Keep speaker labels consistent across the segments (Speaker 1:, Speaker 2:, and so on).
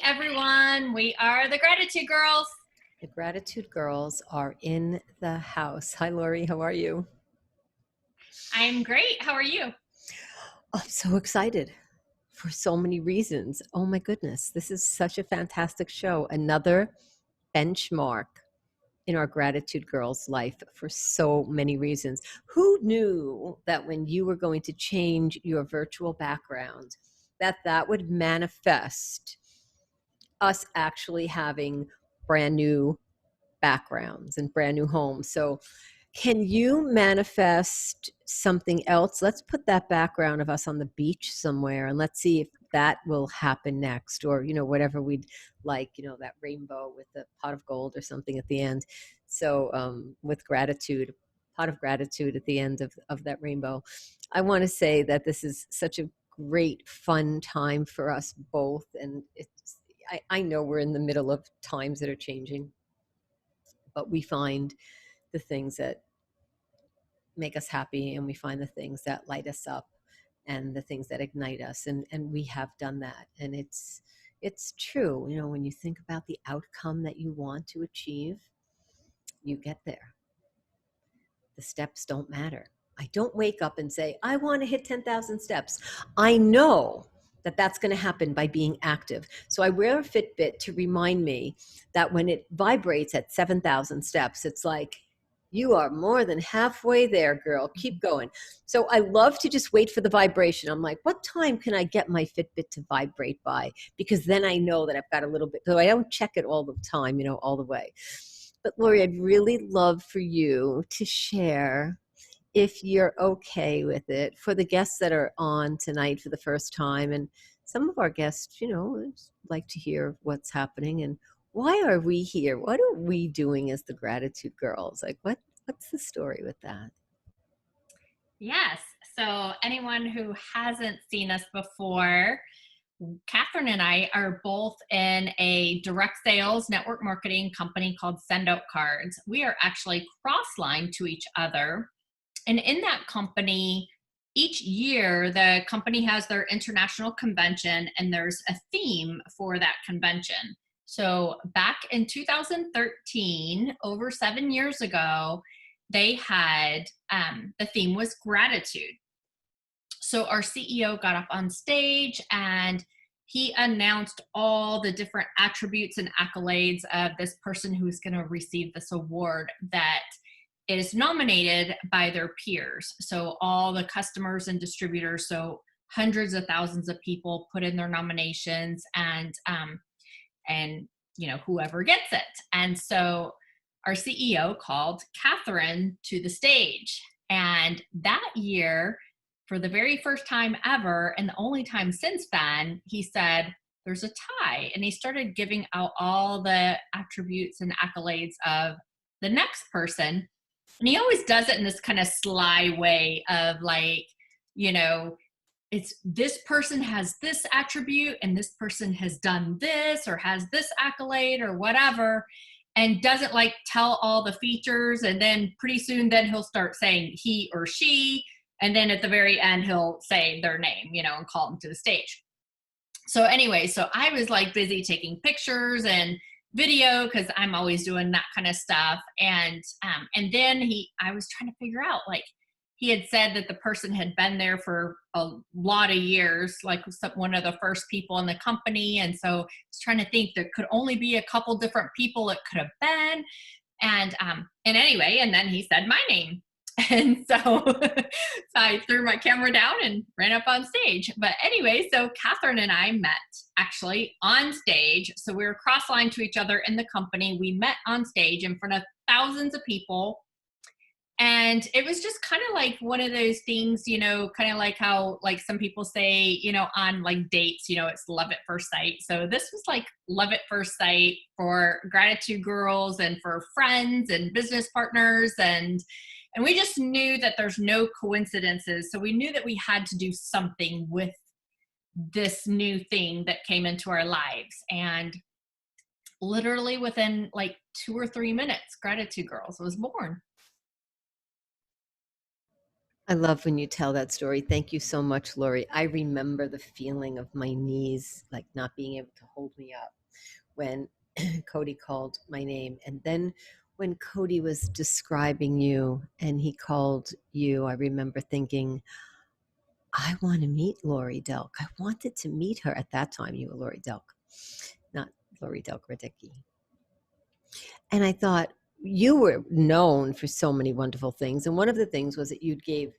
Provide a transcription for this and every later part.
Speaker 1: everyone. We are the Gratitude Girls.
Speaker 2: The Gratitude Girls are in the house. Hi, Lori. How are you?
Speaker 1: I'm great. How are you?
Speaker 2: I'm so excited for so many reasons. Oh my goodness. This is such a fantastic show. Another benchmark in our Gratitude Girls life for so many reasons. Who knew that when you were going to change your virtual background, that would manifest us actually having brand new backgrounds and brand new homes? So can you manifest something else? Let's put that background of us on the beach somewhere and let's see if that will happen next, or whatever we'd like, that rainbow with the pot of gold or something at the end. So with gratitude, pot of gratitude at the end of that rainbow. I want to say that this is such a great fun time for us both, and I know we're in the middle of times that are changing, but we find the things that make us happy, and we find the things that light us up and the things that ignite us, and we have done that. And it's true, when you think about the outcome that you want to achieve, you get there. The steps don't matter. I don't wake up and say, I want to hit 10,000 steps. I know that that's going to happen by being active. So I wear a Fitbit to remind me that when it vibrates at 7,000 steps, it's like, you are more than halfway there, girl. Keep going. So I love to just wait for the vibration. I'm like, what time can I get my Fitbit to vibrate by? Because then I know that I've got a little bit, so I don't check it all the time, all the way. But Lori, I'd really love for you to share, if you're okay with it, for the guests that are on tonight for the first time. And some of our guests, like to hear what's happening and why are we here? What are we doing as the Gratitude Girls? Like, what's the story with that?
Speaker 1: Yes. So anyone who hasn't seen us before, Catherine and I are both in a direct sales network marketing company called Send Out Cards. We are actually cross-lined to each other. And in that company, each year, the company has their international convention, and there's a theme for that convention. So back in 2013, over 7 years ago, they had, the theme was gratitude. So our CEO got up on stage and he announced all the different attributes and accolades of this person who is going to receive this award that is nominated by their peers. So all the customers and distributors, so hundreds of thousands of people put in their nominations, and whoever gets it. And so our CEO called Catherine to the stage. And that year, for the very first time ever, and the only time since then, he said, there's a tie. And he started giving out all the attributes and accolades of the next person. And he always does it in this kind of sly way of like, it's this person has this attribute and this person has done this or has this accolade or whatever, and doesn't like tell all the features. And then pretty soon then he'll start saying he or she. And then at the very end, he'll say their name, and call them to the stage. So anyway, so I was like busy taking pictures and video because I'm always doing that kind of stuff. And then I was trying to figure out, like, he had said that the person had been there for a lot of years, like one of the first people in the company. And so I was trying to think there could only be a couple different people it could have been. And anyway, and then he said my name. And so I threw my camera down and ran up on stage. But anyway, so Catherine and I met actually on stage. So we were cross-lined to each other in the company. We met on stage in front of thousands of people. And it was just kind of like one of those things, kind of like how, like, some people say, on like dates, it's love at first sight. So this was like love at first sight for Gratitude Girls and for friends and business partners. And we just knew that there's no coincidences. So we knew that we had to do something with this new thing that came into our lives. And literally within like 2 or 3 minutes, Gratitude Girls was born.
Speaker 2: I love when you tell that story. Thank you so much, Lori. I remember the feeling of my knees like not being able to hold me up when Cody called my name. And then when Cody was describing you and he called you, I remember thinking, I want to meet Lori Delk. I wanted to meet her at that time. You were Lori Delk, not Lori Delk Radicki. And I thought, you were known for so many wonderful things. And one of the things was that you gave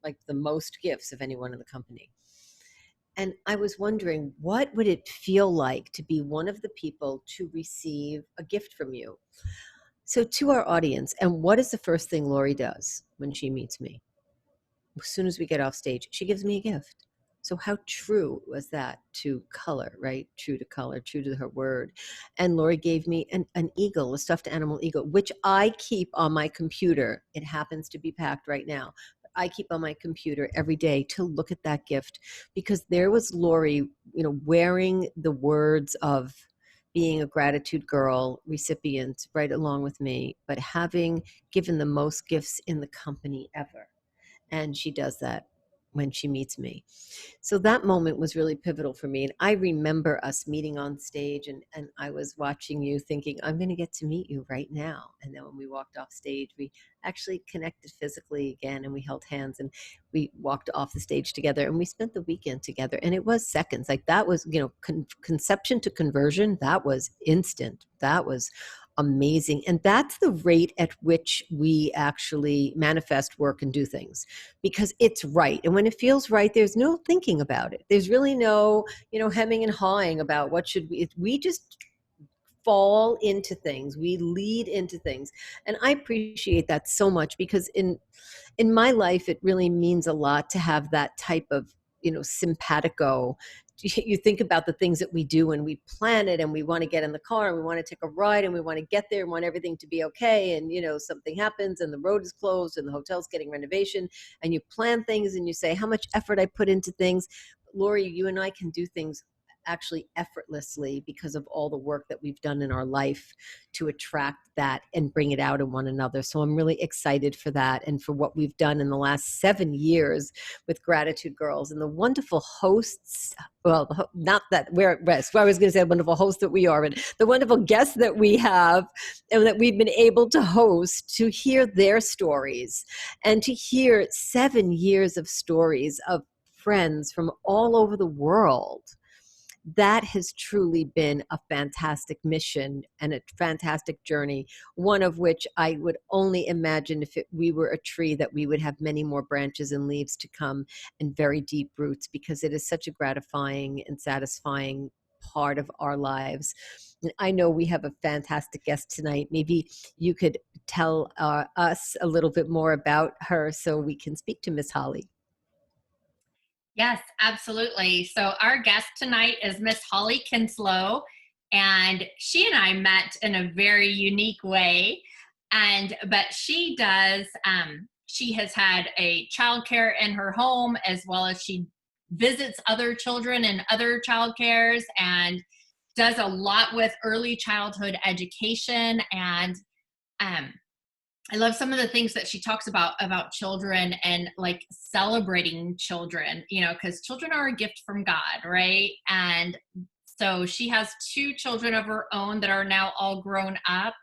Speaker 2: like the most gifts of anyone in the company. And I was wondering, what would it feel like to be one of the people to receive a gift from you? So to our audience, and what is the first thing Lori does when she meets me? As soon as we get off stage, she gives me a gift. So how true was that to color, right? True to color, true to her word. And Lori gave me an eagle, a stuffed animal eagle, which I keep on my computer. It happens to be packed right now. I keep on my computer every day to look at that gift, because there was Lori, wearing the words of being a gratitude girl recipient right along with me, but having given the most gifts in the company ever. And she does that when she meets me. So that moment was really pivotal for me. And I remember us meeting on stage, and I was watching you thinking, I'm going to get to meet you right now. And then when we walked off stage, we actually connected physically again, and we held hands and we walked off the stage together, and we spent the weekend together. And it was seconds. Like that was, conception to conversion. That was instant. That was amazing. And that's the rate at which we actually manifest, work, and do things, because it's right. And when it feels right, there's no thinking about it. There's really no, hemming and hawing about what should we just fall into things. We lead into things. And I appreciate that so much, because in my life, it really means a lot to have that type of, simpatico. You think about the things that we do and we plan it, and we want to get in the car and we want to take a ride and we want to get there and want everything to be okay. And, something happens and the road is closed and the hotel's getting renovation, and you plan things and you say how much effort I put into things. Lori, you and I can do things actually effortlessly because of all the work that we've done in our life to attract that and bring it out in one another. So I'm really excited for that, and for what we've done in the last 7 years with Gratitude Girls and the wonderful hosts. Well, not that we're at rest. I was going to say wonderful hosts that we are, and the wonderful guests that we have and that we've been able to host, to hear their stories and to hear 7 years of stories of friends from all over the world. That has truly been a fantastic mission and a fantastic journey, one of which I would only imagine if we were a tree that we would have many more branches and leaves to come, and very deep roots, because it is such a gratifying and satisfying part of our lives. And I know we have a fantastic guest tonight. Maybe you could tell us a little bit more about her so we can speak to Miss Holly.
Speaker 1: Yes, absolutely. So our guest tonight is Miss Holly Kinslow, and she and I met in a very unique way. But she does, she has had a childcare in her home, as well as she visits other children in other childcares, and does a lot with early childhood education. And I love some of the things that she talks about children, and like celebrating children, because children are a gift from God, right? And so she has 2 children of her own that are now all grown up.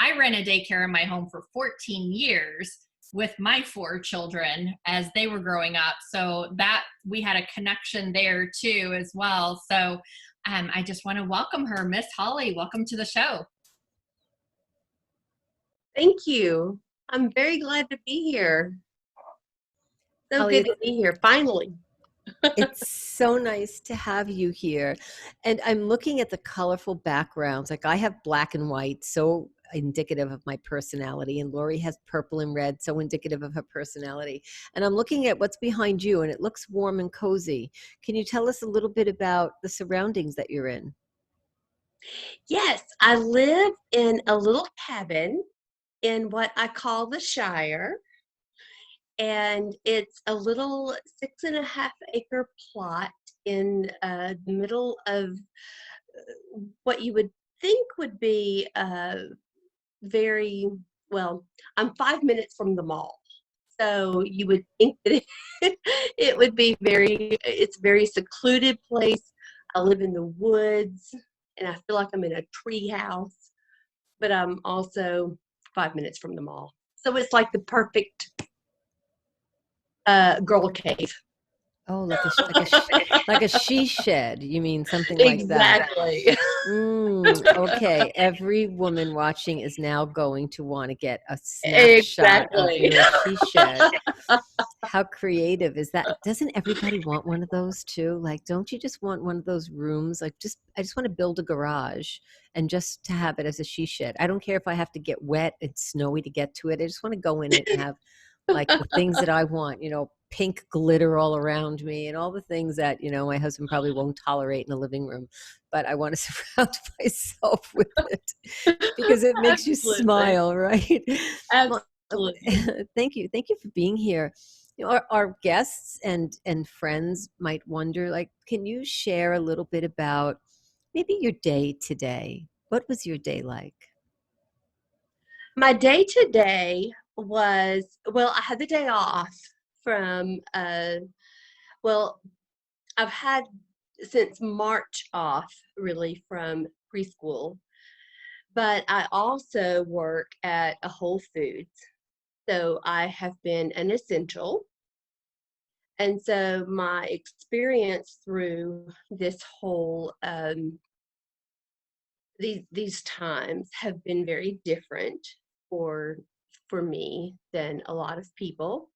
Speaker 1: I ran a daycare in my home for 14 years with my 4 children as they were growing up. So that we had a connection there too as well. So I just want to welcome her. Miss Holly, welcome to the show.
Speaker 3: Thank you. I'm very glad to be here. So
Speaker 2: Holly,
Speaker 3: good to be here, finally.
Speaker 2: it's so nice to have you here. And I'm looking at the colorful backgrounds. Like I have black and white, so indicative of my personality. And Lori has purple and red, so indicative of her personality. And I'm looking at what's behind you, and it looks warm and cozy. Can you tell us a little bit about the surroundings that you're in?
Speaker 3: Yes, I live in a little cabin in what I call the Shire. And it's a little 6.5-acre plot in the middle of what you would think would be very, well, I'm 5 minutes from the mall. So you would think that it would be it's a very secluded place. I live in the woods and I feel like I'm in a tree house, but I'm also 5 minutes from the mall. So it's like the perfect girl cave.
Speaker 2: Oh, like a she shed. You mean something like that?
Speaker 3: Exactly.
Speaker 2: Okay. Every woman watching is now going to want to get a snapshot of
Speaker 3: Exactly.
Speaker 2: your she shed. How creative is that? Doesn't everybody want one of those too? Like, don't you just want one of those rooms? Like, I just want to build a garage and just to have it as a she shed. I don't care if I have to get wet and snowy to get to it. I just want to go in it and have like the things that I want, pink glitter all around me and all the things that, my husband probably won't tolerate in the living room, but I want to surround myself with it because it makes you
Speaker 3: Absolutely.
Speaker 2: smile, right? Well,
Speaker 3: Absolutely.
Speaker 2: thank you. Thank you for being here. Our guests and friends might wonder, like, can you share a little bit about maybe your day today? What was your day like?
Speaker 3: My day today was, well, I had the day off from, well, I've had since March off really from preschool, but I also work at a Whole Foods. So I have been an essential. And so my experience through this whole, these times have been very different for for me than a lot of people.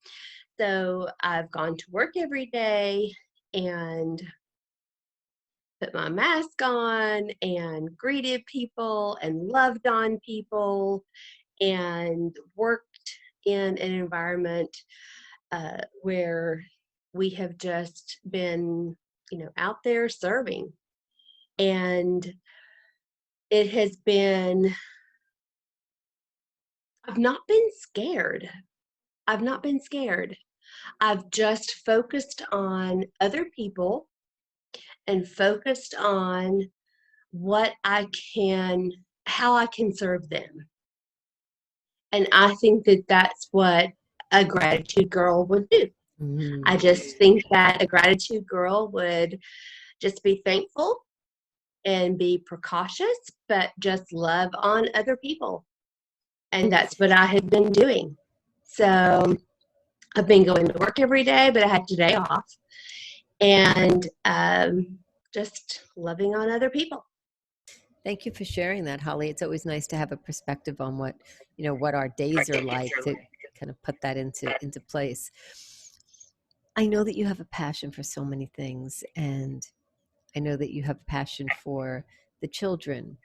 Speaker 3: So I've gone to work every day and put my mask on and greeted people and loved on people and worked in an environment where we have just been, out there serving. And it has been, I've not been scared. I've not been scared. I've just focused on other people and focused on what I can, how I can serve them. And I think that that's what a gratitude girl would do. I just think that a gratitude girl would just be thankful and be precautious, but just love on other people. And that's what I had been doing. So I've been going to work every day, but I had today off. And just loving on other people.
Speaker 2: Thank you for sharing that, Holly. It's always nice to have a perspective on what our days are like to kind of put that into place. I know that you have a passion for so many things, and I know that you have a passion for the children.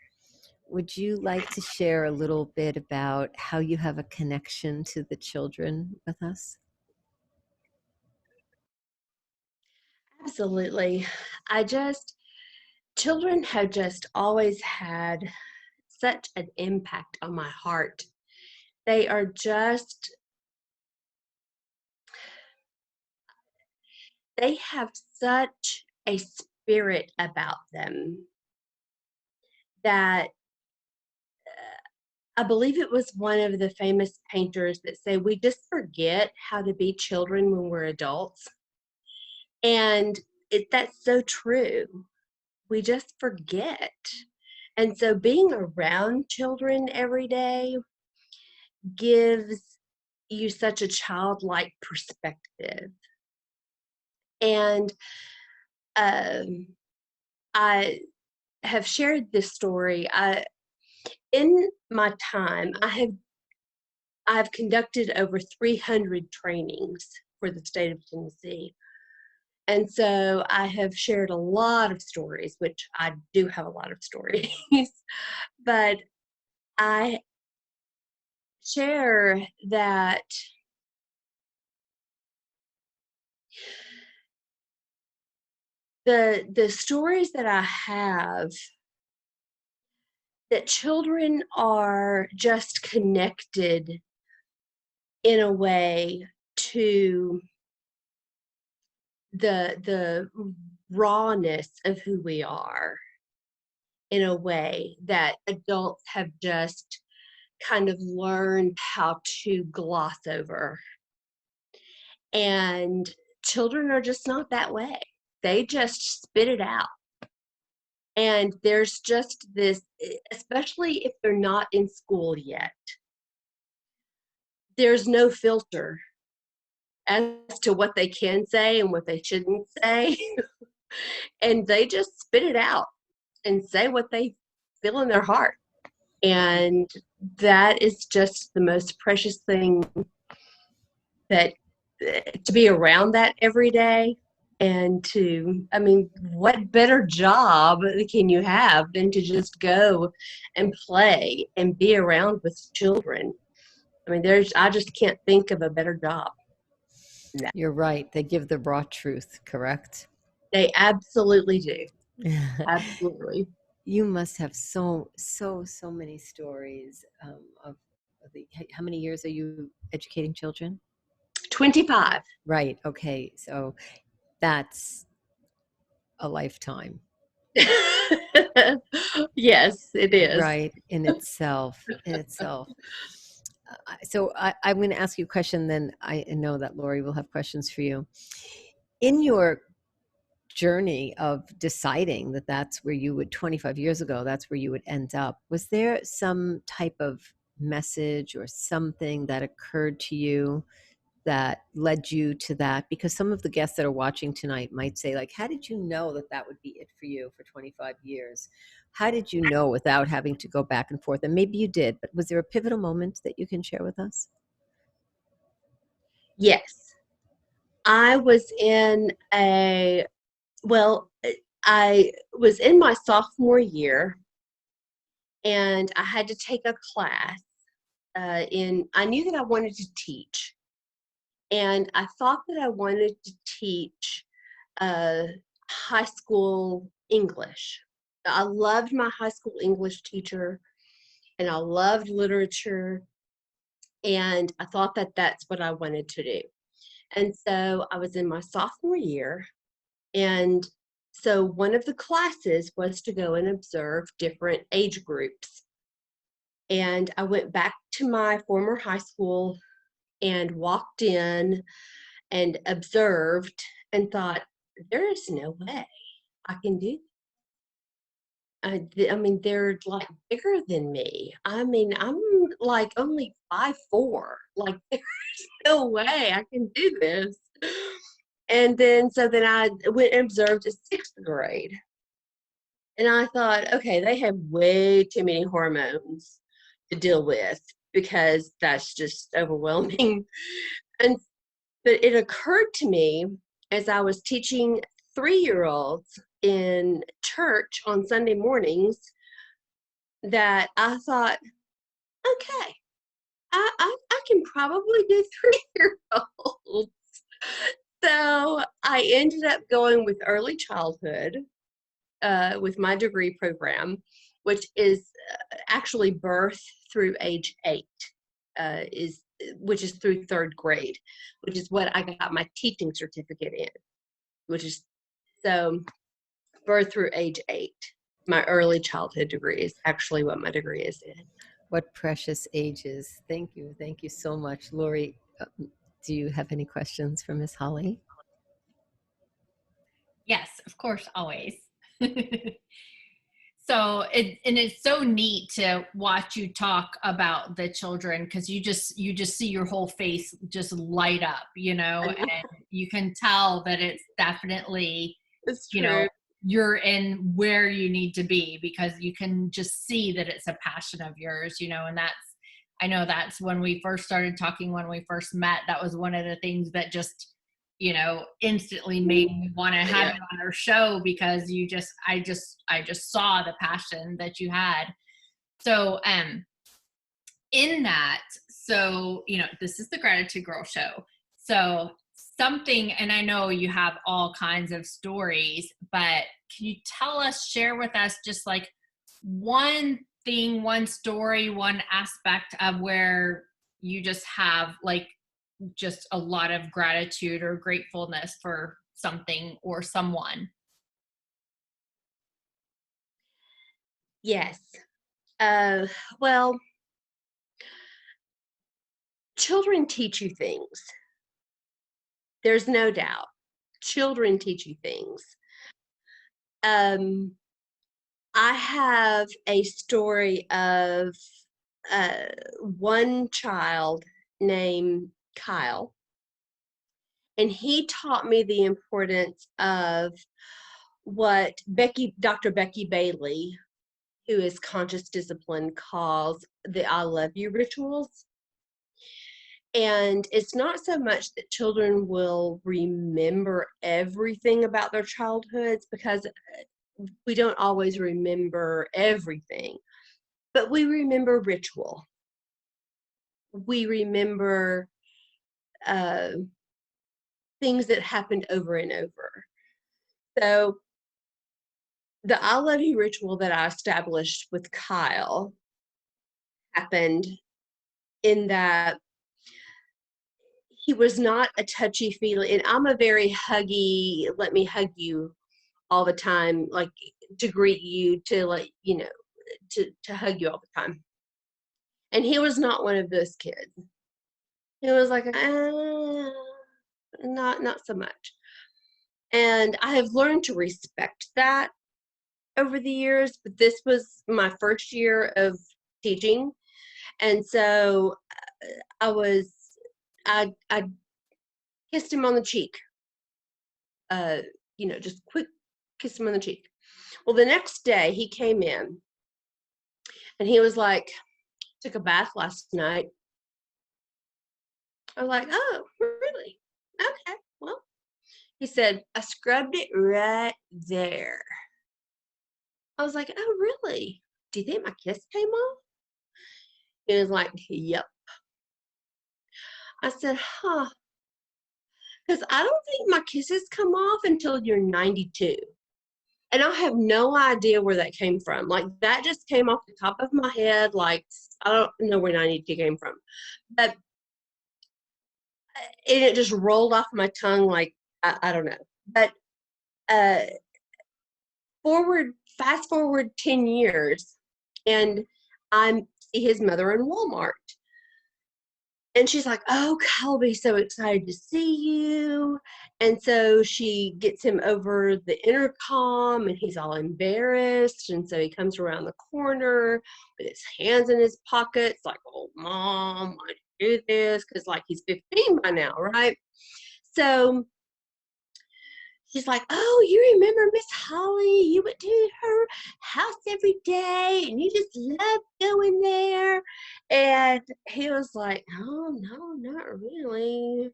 Speaker 2: Would you like to share a little bit about how you have a connection to the children with us?
Speaker 3: Absolutely. Children have just always had such an impact on my heart. They are just, they have such a spirit about them that I believe it was one of the famous painters that said, we just forget how to be children when we're adults. And that's so true. We just forget. And so being around children every day gives you such a childlike perspective. And I have shared this story. In my time, I've conducted over 300 trainings for the state of Tennessee. And so I have shared a lot of stories, which I do have a lot of stories, but I share that the stories that I have, that children are just connected in a way to the rawness of who we are, in a way that adults have just kind of learned how to gloss over. And children are just not that way. They just spit it out. And there's just this, especially if they're not in school yet, there's no filter as to what they can say and what they shouldn't say. And they just spit it out and say what they feel in their heart. And that is just the most precious thing, that to be around that every day. And I mean, what better job can you have than to just go and play and be around with children? I mean, I just can't think of a better job. No.
Speaker 2: You're right. They give the raw truth, correct?
Speaker 3: They absolutely do. Absolutely.
Speaker 2: You must have so many stories of how many years are you educating children?
Speaker 3: 25.
Speaker 2: Right. Okay. So that's a lifetime.
Speaker 3: Yes, it is.
Speaker 2: Right. In itself. So I'm going to ask you a question, then I know that Lori will have questions for you. In your journey of deciding that that's where you would, 25 years ago, that's where you would end up, was there some type of message or something that occurred to you that led you to that? Because some of the guests that are watching tonight might say, like, how did you know that that would be it for you for 25 years? How did you know without having to go back and forth? And maybe you did, but was there a pivotal moment that you can share with us?
Speaker 3: Yes. I was in my sophomore year, and I had to take a class I knew that I wanted to teach, and I thought that I wanted to teach high school English. I loved my high school English teacher, and I loved literature, and I thought that that's what I wanted to do. And so I was in my sophomore year, and so one of the classes was to go and observe different age groups. And I went back to my former high school and walked in and observed and thought, there is no way I can do I mean, they're like bigger than me. I mean, I'm like only 5'4". Like, there's no way I can do this. And then I went and observed a sixth grade. And I thought, okay, they have way too many hormones to deal with, because that's just overwhelming. And but it occurred to me as I was teaching 3-year-olds in church on Sunday mornings that I thought, okay, I can probably do 3-year-olds. So I ended up going with early childhood with my degree program, which is actually birth through age 8, which is through 3rd grade, which is what I got my teaching certificate in, which is so birth through age 8. My early childhood degree is actually what my degree is in.
Speaker 2: What precious ages. Thank you. Thank you so much. Lori, do you have any questions for Miss Holly?
Speaker 1: Yes, of course, always. So it's so neat to watch you talk about the children, because you just see your whole face just light up, and you can tell that it's definitely,
Speaker 3: It's true.
Speaker 1: you're in where you need to be, because you can just see that it's a passion of yours, and I know that's when we first started talking, when we first met, that was one of the things that just, instantly made me want to have you on our show, because I just saw the passion that you had. So, in that, so, this is the Gratitude Girl show. So something, and I know you have all kinds of stories, but can you share with us just like one thing, one story, one aspect of where you just have like just a lot of gratitude or gratefulness for something or someone?
Speaker 3: Yes. Well, children teach you things. There's no doubt. Children teach you things. I have a story of one child named Kyle, and he taught me the importance of what Dr. Becky Bailey, who is conscious discipline, calls the I love you rituals. And it's not so much that children will remember everything about their childhoods, because we don't always remember everything, but we remember ritual. We remember things that happened over and over. So the I love you ritual that I established with Kyle happened in that he was not a touchy-feely, and I'm a very huggy, let me hug you all the time, like to greet you, to like, you know, to hug you all the time. And he was not one of those kids. He was like, not so much. And I have learned to respect that over the years, but this was my first year of teaching. And so I kissed him on the cheek, you know, just quick kiss him on the cheek. Well, the next day he came in and he was like, took a bath last night. I was like, oh, really? Okay, well, he said, I scrubbed it right there. I was like, oh, really? Do you think my kiss came off? He was like, yep. I said, huh. Because I don't think my kisses come off until you're 92. And I have no idea where that came from. Like, that just came off the top of my head. Like, I don't know where 92 came from. But and it just rolled off my tongue like, I don't know. But fast forward 10 years, and I see his mother in Walmart. And she's like, oh, Kyle will be so excited to see you. And so she gets him over the intercom, and he's all embarrassed. And so he comes around the corner with his hands in his pockets, like, oh, Mom, why do you do this? Because, like, he's 15 by now, right? So she's like, oh, you remember Miss Holly? You went to her house every day, and you just loved going there. And he was like, oh, no, not really.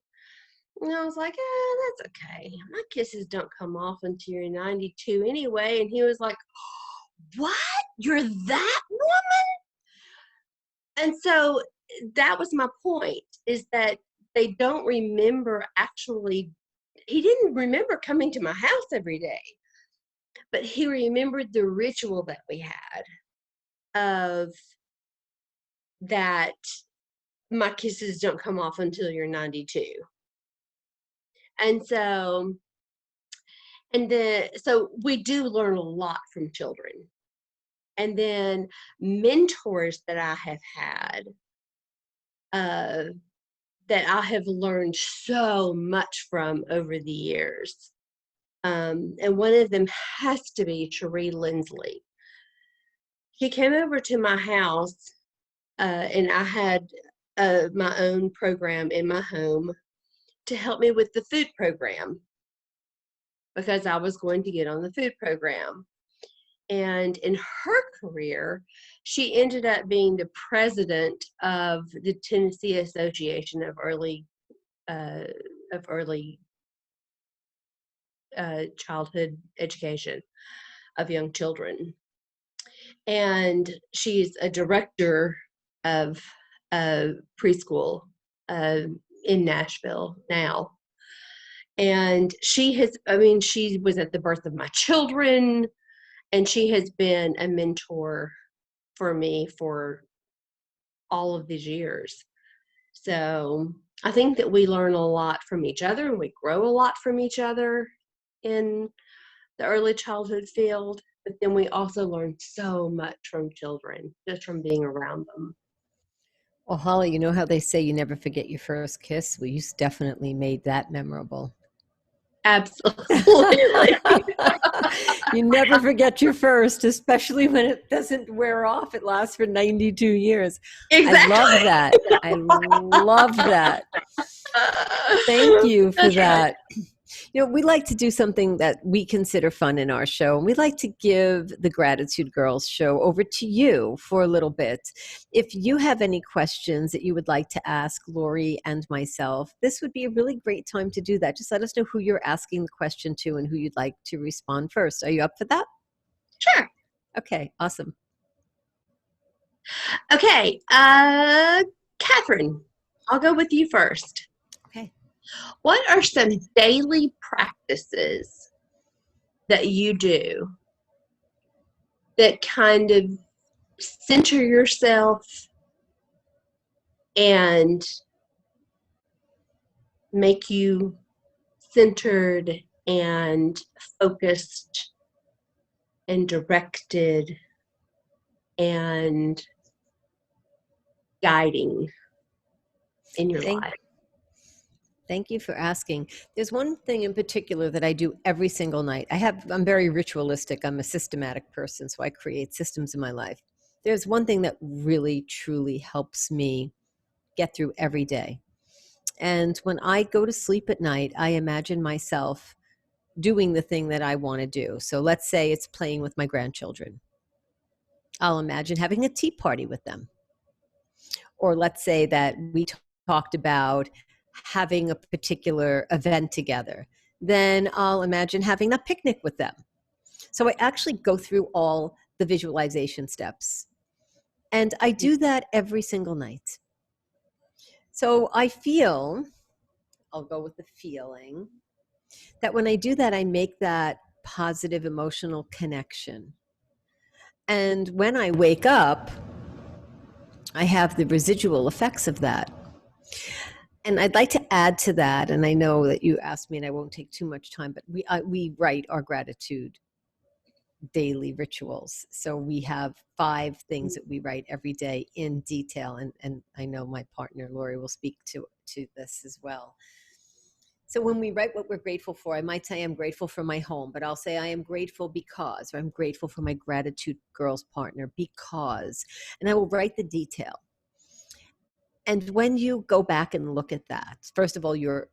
Speaker 3: And I was like, that's okay. My kisses don't come off until you're 92 anyway. And he was like, what? You're that woman? And so that was my point, is that they don't remember actually. He didn't remember coming to my house every day, but he remembered the ritual that we had of that my kisses don't come off until you're 92. And so, so we do learn a lot from children. And then mentors that I have had, that I have learned so much from over the years. And one of them has to be Cherie Lindsley. She came over to my house, and I had my own program in my home to help me with the food program, because I was going to get on the food program. And in her career, she ended up being the president of the Tennessee Association of Early Childhood Education of young children. And she's a director of preschool in Nashville now. And she was at the birth of my children, and she has been a mentor for me for all of these years. So I think that we learn a lot from each other, and we grow a lot from each other in the early childhood field. But then we also learn so much from children, just from being around them.
Speaker 2: Well, Holly, you know how they say you never forget your first kiss? Well, you definitely made that memorable.
Speaker 3: Absolutely.
Speaker 2: You never forget your first, especially when it doesn't wear off. It lasts for 92 years.
Speaker 3: Exactly.
Speaker 2: I love that. I love that. Thank you for
Speaker 3: That's right.
Speaker 2: that. You know, we like to do something that we consider fun in our show, and we like to give the Gratitude Girls show over to you for a little bit. If you have any questions that you would like to ask Lori and myself, this would be a really great time to do that. Just let us know who you're asking the question to and who you'd like to respond first. Are you up for that?
Speaker 3: Sure.
Speaker 2: Okay, awesome.
Speaker 3: Okay. Catherine, I'll go with you first.
Speaker 2: Okay.
Speaker 3: What are some daily practices that you do that kind of center yourself and make you centered and focused and directed and guiding in your life?
Speaker 2: Thank you for asking. There's one thing in particular that I do every single night. I'm very ritualistic. I'm a systematic person, so I create systems in my life. There's one thing that really, truly helps me get through every day. And when I go to sleep at night, I imagine myself doing the thing that I want to do. So let's say it's playing with my grandchildren. I'll imagine having a tea party with them. Or let's say that we talked about having a particular event together. Then I'll imagine having a picnic with them. So I actually go through all the visualization steps. And I do that every single night. So I feel, I'll go with the feeling, that when I do that, I make that positive emotional connection. And when I wake up, I have the residual effects of that. And I'd like to add to that, and I know that you asked me and I won't take too much time, but we write our gratitude daily rituals. So we have 5 things that we write every day in detail, and I know my partner Lori will speak to this as well. So when we write what we're grateful for, I might say I'm grateful for my home, but I'll say I am grateful because, or I'm grateful for my Gratitude Girls partner because, and I will write the detail. And when you go back and look at that, first of all, you're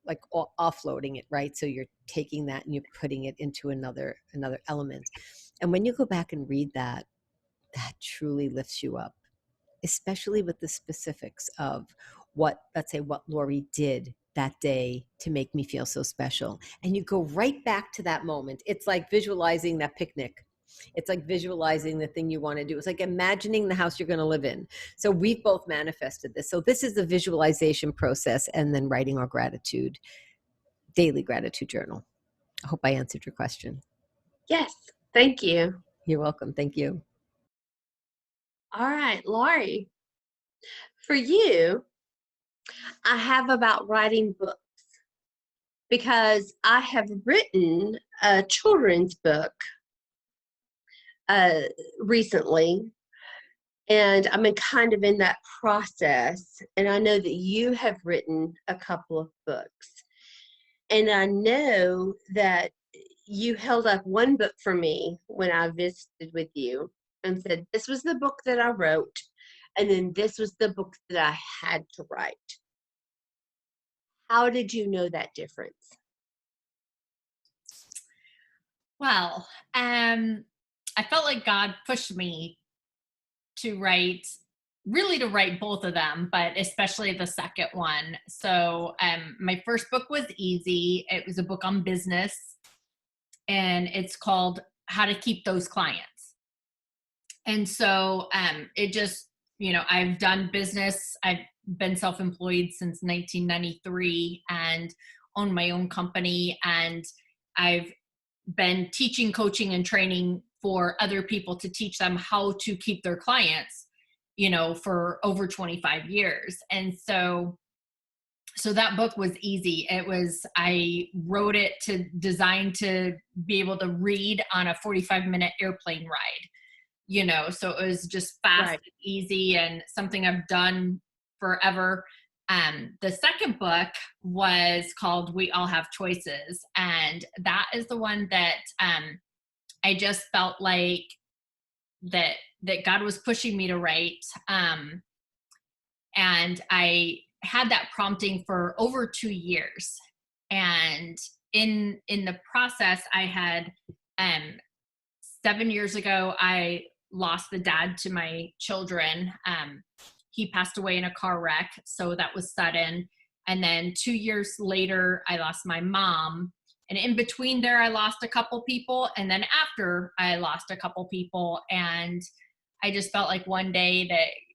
Speaker 2: like offloading it, right? So you're taking that and you're putting it into another element. And when you go back and read that, that truly lifts you up, especially with the specifics of what, let's say, what Lori did that day to make me feel so special. And you go right back to that moment. It's like visualizing that picnic. It's like visualizing the thing you want to do. It's like imagining the house you're going to live in. So we've both manifested this. So this is the visualization process, and then writing our daily gratitude journal. I hope I answered your question.
Speaker 3: Yes, thank you.
Speaker 2: You're welcome. Thank you.
Speaker 3: All right, Lori, for you, I have about writing books because I have written a children's book recently, and I'm kind of in that process. And I know that you have written a couple of books, and I know that you held up one book for me when I visited with you and said, this was the book that I wrote, and then this was the book that I had to write. How did you know that difference?
Speaker 1: Well, I felt like God pushed me to write both of them, but especially the second one. So my first book was easy. It was a book on business, and it's called How to Keep Those Clients. And so it just, I've done business. I've been self-employed since 1993 and own my own company. And I've been teaching, coaching, and training for other people to teach them how to keep their clients, for over 25 years. And so that book was easy. I wrote it designed to be able to read on a 45-minute airplane ride. so it was just fast
Speaker 3: Right.
Speaker 1: and easy and something I've done forever. The second book was called We All Have Choices. And that is the one that I just felt like that God was pushing me to write. And I had that prompting for over 2 years. And in the process, I had 7 years ago, I lost the dad to my children. He passed away in a car wreck, so that was sudden. And then 2 years later, I lost my mom. And in between there, I lost a couple people. And then after, I lost a couple people. And I just felt like one day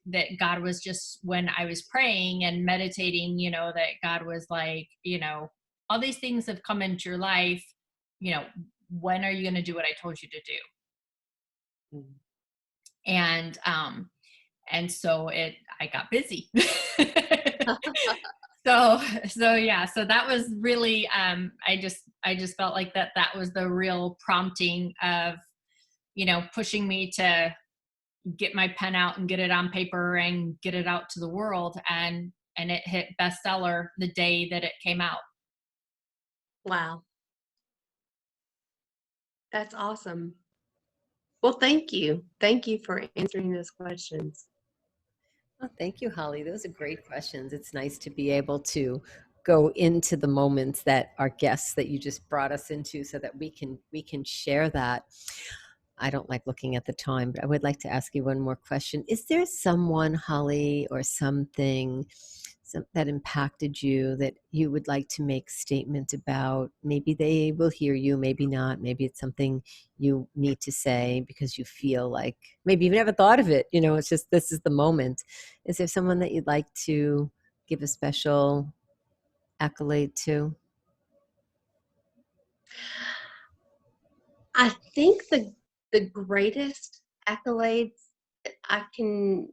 Speaker 1: that God was just, when I was praying and meditating, that God was like, all these things have come into your life. When are you going to do what I told you to do? And so I got busy. So that was really, I just felt like that was the real prompting of, pushing me to get my pen out and get it on paper and get it out to the world. And it hit bestseller the day that it came out.
Speaker 3: Wow. That's awesome. Well, thank you. Thank you for answering those questions.
Speaker 2: Oh, thank you, Holly. Those are great questions. It's nice to be able to go into the moments that our guests that you just brought us into so that we can share that. I don't like looking at the time, but I would like to ask you one more question. Is there someone, Holly, or something that impacted you that you would like to make statement about? Maybe they will hear you, maybe not. Maybe it's something you need to say because you feel like maybe you've never thought of it. It's just this is the moment. Is there someone that you'd like to give a special accolade to?
Speaker 3: I think the greatest accolades I can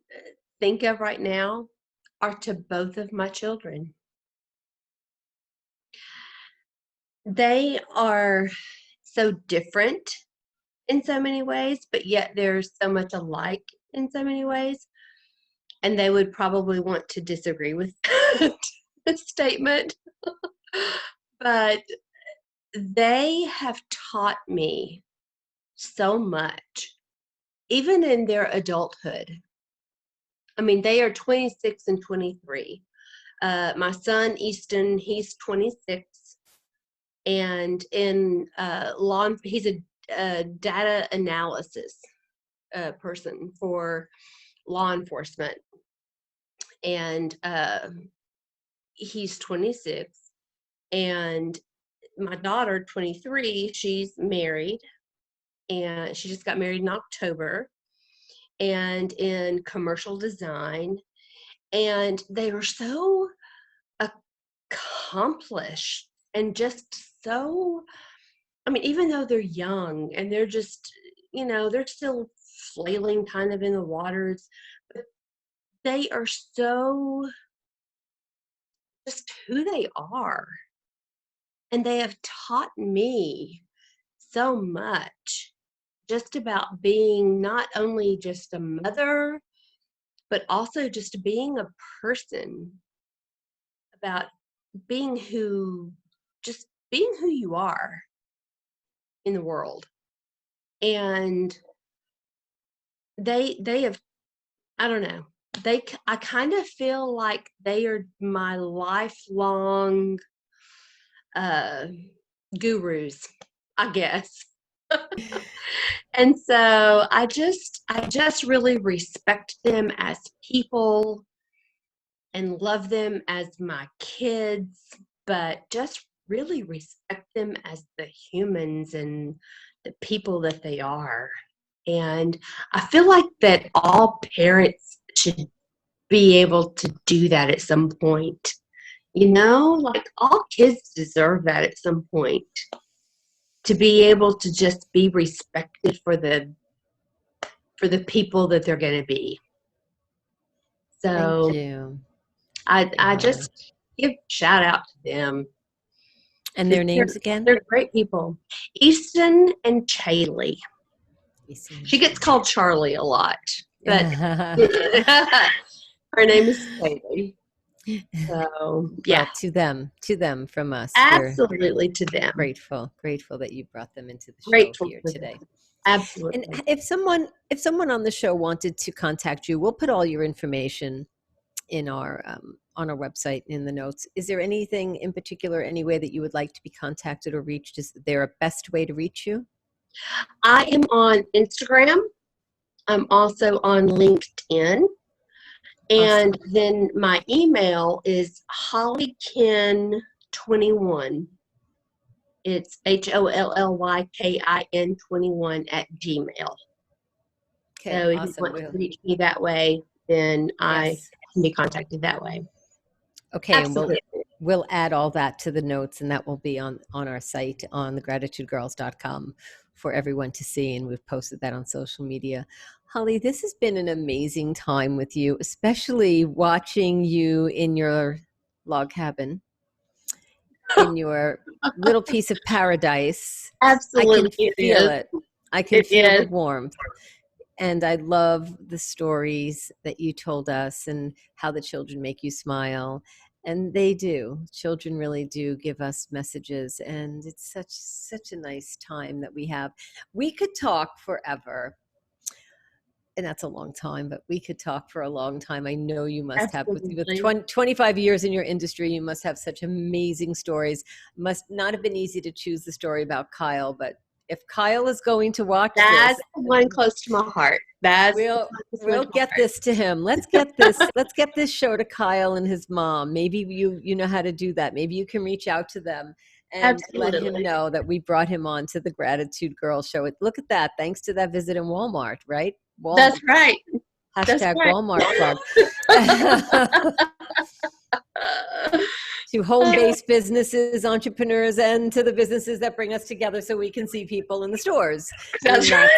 Speaker 3: think of right now are to both of my children. They are so different in so many ways, but yet they're so much alike in so many ways. And they would probably want to disagree with the statement. But they have taught me so much, even in their adulthood. I mean, they are 26 and 23. My son, Easton, he's 26. And in he's a data analysis person for law enforcement. And he's 26. And my daughter, 23, she's married. And she just got married in October. And in commercial design. And they were so accomplished and just so, I mean, even though they're young and they're just, they're still flailing kind of in the waters, but they are so just who they are. And they have taught me so much just about being not only just a mother, but also just being a person, about being who you are in the world. And they have, I don't know, I kind of feel like they are my lifelong gurus, I guess. And so I just really respect them as people and love them as my kids, but just really respect them as the humans and the people that they are. And I feel like that all parents should be able to do that at some point. Like all kids deserve that at some point, to be able to just be respected for the people that they're going to be. So
Speaker 2: Thank you.
Speaker 3: I just give shout out to them.
Speaker 2: And their names again?
Speaker 3: They're great people. Easton and Chalie.
Speaker 2: Easton and
Speaker 3: She gets
Speaker 2: Chalie.
Speaker 3: called Charlie a lot, but her name is Chalie. So, yeah,
Speaker 2: Well, to them from us. We're
Speaker 3: absolutely to them.
Speaker 2: grateful that you brought them into the show
Speaker 3: Grateful
Speaker 2: here
Speaker 3: for
Speaker 2: today.
Speaker 3: them. Absolutely.
Speaker 2: And if someone on the show wanted to contact you, we'll put all your information in our on our website in the notes. Is there anything in particular, any way that you would like to be contacted or reached? Is there a best way to reach you?
Speaker 3: I am on Instagram. I'm also on LinkedIn. And
Speaker 2: Awesome.
Speaker 3: then my email is hollykin21. It's HOLLYKIN 21 @gmail.
Speaker 2: Okay,
Speaker 3: So if you
Speaker 2: awesome.
Speaker 3: want to reach me that way, then I
Speaker 2: Yes.
Speaker 3: can be contacted that way.
Speaker 2: Okay,
Speaker 3: Absolutely.
Speaker 2: and we'll add all that to the notes, and that will be on our site on thegratitudegirls.com for everyone to see, and we've posted that on social media. Holly, this has been an amazing time with you, especially watching you in your log cabin, in your little piece of paradise.
Speaker 3: Absolutely.
Speaker 2: I can feel it. I can feel the warmth. And I love the stories that you told us and how the children make you smile. And they do. Children really do give us messages. And it's such a nice time that we have. We could talk forever. And that's a long time, but we could talk for a long time. I know you must have, with 25 years in your industry, you must have such amazing stories. Must not have been easy to choose the story about Kyle, but if Kyle is going to watch
Speaker 3: that's
Speaker 2: this,
Speaker 3: the one close to my heart.
Speaker 2: We'll get this to him. Let's get this show to Kyle and his mom. Maybe you know how to do that. Maybe you can reach out to them and let him know that we brought him on to the Gratitude Girls show. Look at that. Thanks to that visit in Walmart, right? Walmart.
Speaker 3: That's right.
Speaker 2: Hashtag Walmart plug. To home-based businesses, entrepreneurs, and to the businesses that bring us together so we can see people in the stores.
Speaker 3: That's right.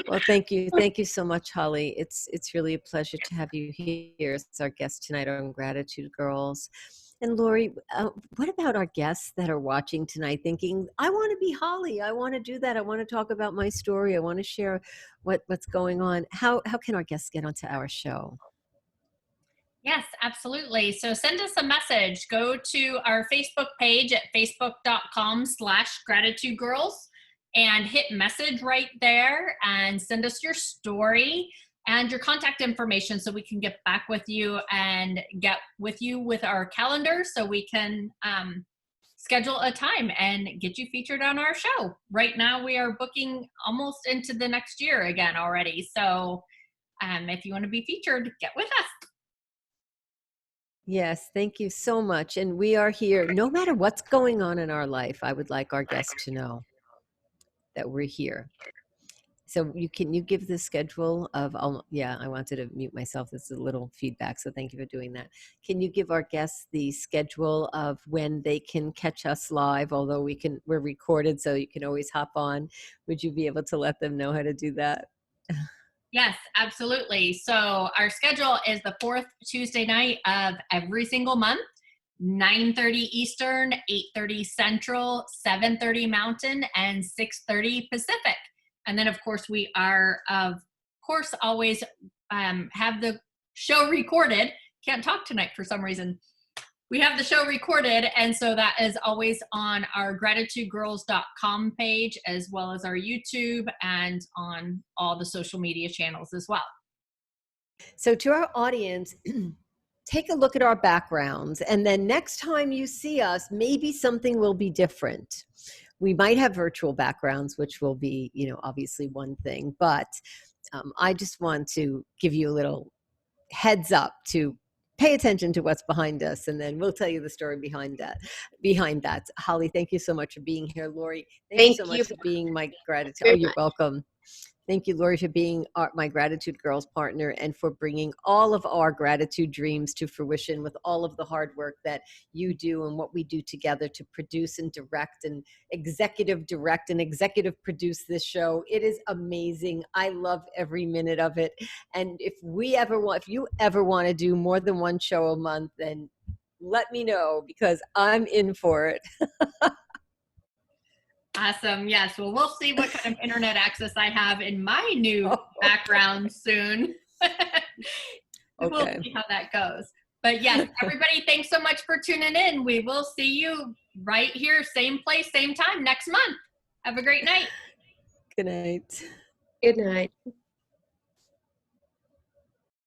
Speaker 2: Well, thank you so much, Holly. It's really a pleasure to have you here as our guest tonight on Gratitude Girls. And Lori, what about our guests that are watching tonight thinking, I want to be Holly, I want to do that, I want to talk about my story, I want to share what's going on. How can our guests get onto our show?
Speaker 1: Yes, absolutely. So send us a message. Go to our Facebook page at facebook.com/gratitudegirls and hit message right there and send us your story and your contact information so we can get back with you and get with you with our calendar so we can schedule a time and get you featured on our show. Right now we are booking almost into the next year again already. So if you want to be featured, get with us.
Speaker 2: Yes, thank you so much. And we are here no matter what's going on in our life. I would like our guests to know that we're here. So you give the schedule of, I wanted to mute myself. This is a little feedback, so thank you for doing that. Can you give our guests the schedule of when they can catch us live, although we're recorded, so you can always hop on. Would you be able to let them know how to do that?
Speaker 1: Yes, absolutely. So our schedule is the fourth Tuesday night of every single month, 9:30 Eastern, 8:30 Central, 7:30 Mountain, and 6:30 Pacific. And then, of course, we are, always have the show recorded. Can't talk tonight for some reason. We have the show recorded, and so that is always on our gratitudegirls.com page, as well as our YouTube and on all the social media channels as well.
Speaker 2: So to our audience, take a look at our backgrounds, and then next time you see us, maybe something will be different. We might have virtual backgrounds, which will be, obviously one thing, but I just want to give you a little heads up to pay attention to what's behind us, and then we'll tell you the story behind that. Holly, thank you so much for being here. Lori, thank you so much for being my gratitude. Oh, you're welcome. Thank you, Lori, for being my Gratitude Girls partner and for bringing all of our gratitude dreams to fruition with all of the hard work that you do and what we do together to produce and direct and executive produce this show. It is amazing. I love every minute of it. And if you ever want to do more than one show a month, then let me know because I'm in for it.
Speaker 1: Awesome. Yes. Well, we'll see what kind of internet access I have in my new background soon. We'll
Speaker 2: Okay.
Speaker 1: see how that goes. But yes, everybody, thanks so much for tuning in. We will see you right here, same place, same time next month. Have a great night.
Speaker 2: Good night.
Speaker 3: Good night.